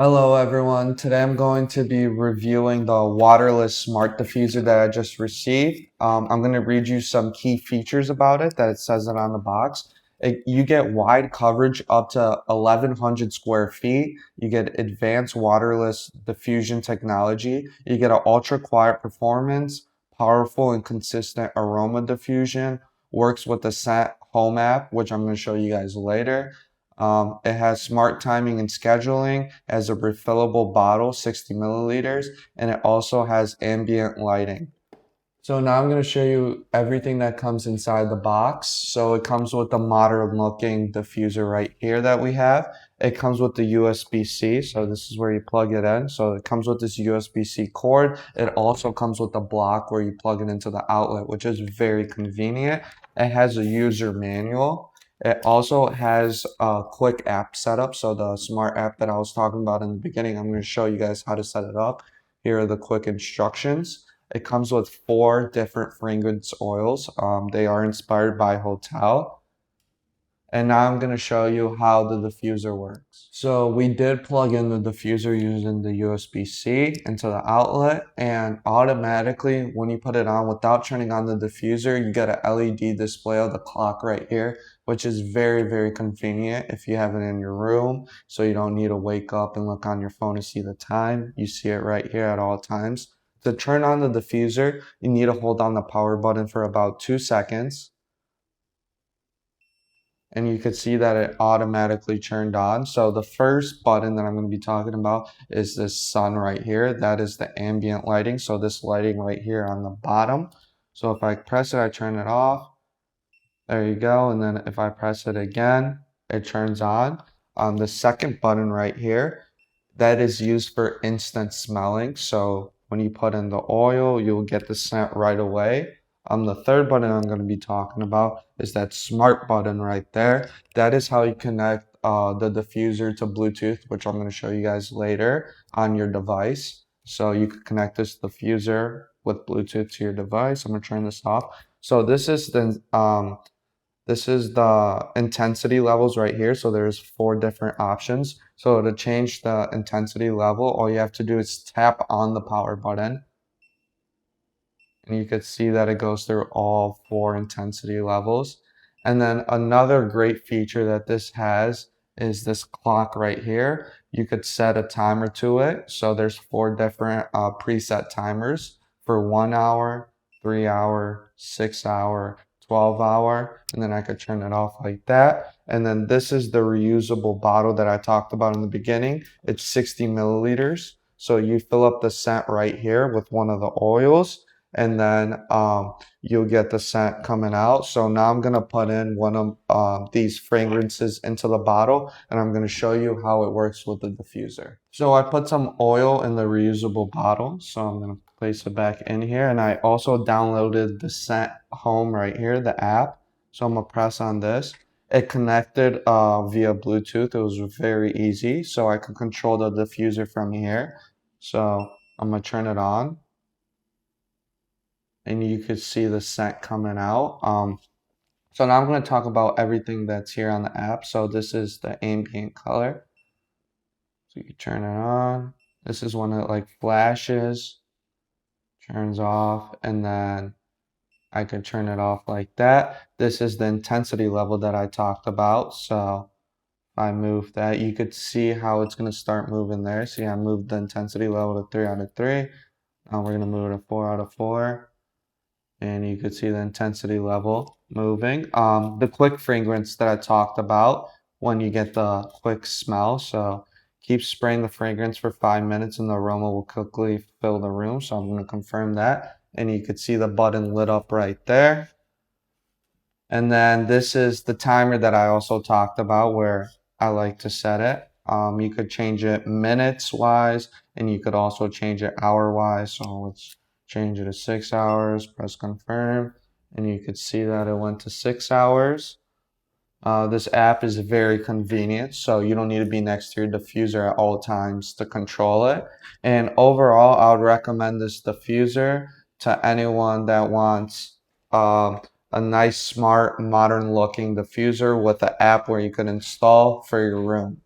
Hello everyone. Today I'm going to be reviewing the waterless smart diffuser that I just received. I'm going to read you some key features about it that it says it on the box. You get wide coverage up to 1100 square feet. You get advanced waterless diffusion technology. You get an ultra quiet performance, powerful and consistent aroma diffusion, works with the Scent Home app, which I'm going to show you guys later. It has smart timing and scheduling, has a refillable bottle, 60 milliliters, and it also has ambient lighting. So now I'm going to show you everything that comes inside the box. So it comes with the modern looking diffuser right here that we have. It comes with the USB-C, so this is where you plug it in. So it comes with this USB-C cord. It also comes with a block where you plug it into the outlet, which is very convenient. It has a user manual. It also has a quick app setup. So the smart app that I was talking about in the beginning, I'm going to show you guys how to set it up. Here are the quick instructions. It comes with 4 different fragrance oils. They are inspired by Hotel. And now I'm going to show you how the diffuser works. So we did plug in the diffuser using the USB-C into the outlet, and automatically when you put it on without turning on the diffuser, you get an LED display of the clock right here, which is very, very convenient if you have it in your room, so you don't need to wake up and look on your phone to see the time. You see it right here at all times. To turn on the diffuser, you need to hold down the power button for about 2 seconds, and you could see that it automatically turned on. So the first button that I'm going to be talking about is this sun right here. That is the ambient lighting. So this lighting right here on the bottom. So if I press it, I turn it off. There you go. And then if I press it again, it turns on. The second button right here, that is used for instant smelling. So when you put in the oil, you'll get the scent right away. The third button I'm going to be talking about is that smart button right there. That is how you connect the diffuser to Bluetooth, which I'm going to show you guys later on your device. So you can connect this diffuser with Bluetooth to your device. I'm going to turn this off. So this is the intensity levels right here. So there's 4 different options. So to change the intensity level, all you have to do is tap on the power button. And you can see that it goes through all 4 intensity levels. And then another great feature that this has is this clock right here. You could set a timer to it. So there's 4 different preset timers for 1 hour, 3 hour, 6 hour, 12 hour, and then I could turn it off like that. And then this is the reusable bottle that I talked about in the beginning. It's 60 milliliters. So you fill up the scent right here with one of the oils, and then you'll get the scent coming out. So now I'm going to put in one of these fragrances into the bottle, and I'm going to show you how it works with the diffuser. So I put some oil in the reusable bottle, so I'm going to place it back in here, and I also downloaded the Scent Home right here, the app. So I'm going to press on this. It connected via Bluetooth. It was very easy, so I could control the diffuser from here. So I'm going to turn it on, and you could see the scent coming out. So now I'm going to talk about everything that's here on the app. So this is the ambient color. So you can turn it on. This is when it like flashes, turns off, and then I can turn it off like that. This is the intensity level that I talked about. So if I move that, you could see how it's going to start moving there. See, I moved the intensity level to 3 out of 3. Now we're going to move it to 4 out of 4. And you could see the intensity level moving. The quick fragrance that I talked about when you get the quick smell. So keep spraying the fragrance for 5 minutes and the aroma will quickly fill the room. So I'm going to confirm that. And you could see the button lit up right there. And then this is the timer that I also talked about where I like to set it. You could change it minutes wise, and you could also change it hour wise. So let's change it to 6 hours, press confirm, and you could see that it went to 6 hours. This app is very convenient, so you don't need to be next to your diffuser at all times to control it. And overall, I would recommend this diffuser to anyone that wants a nice, smart, modern looking diffuser with an app where you can install for your room.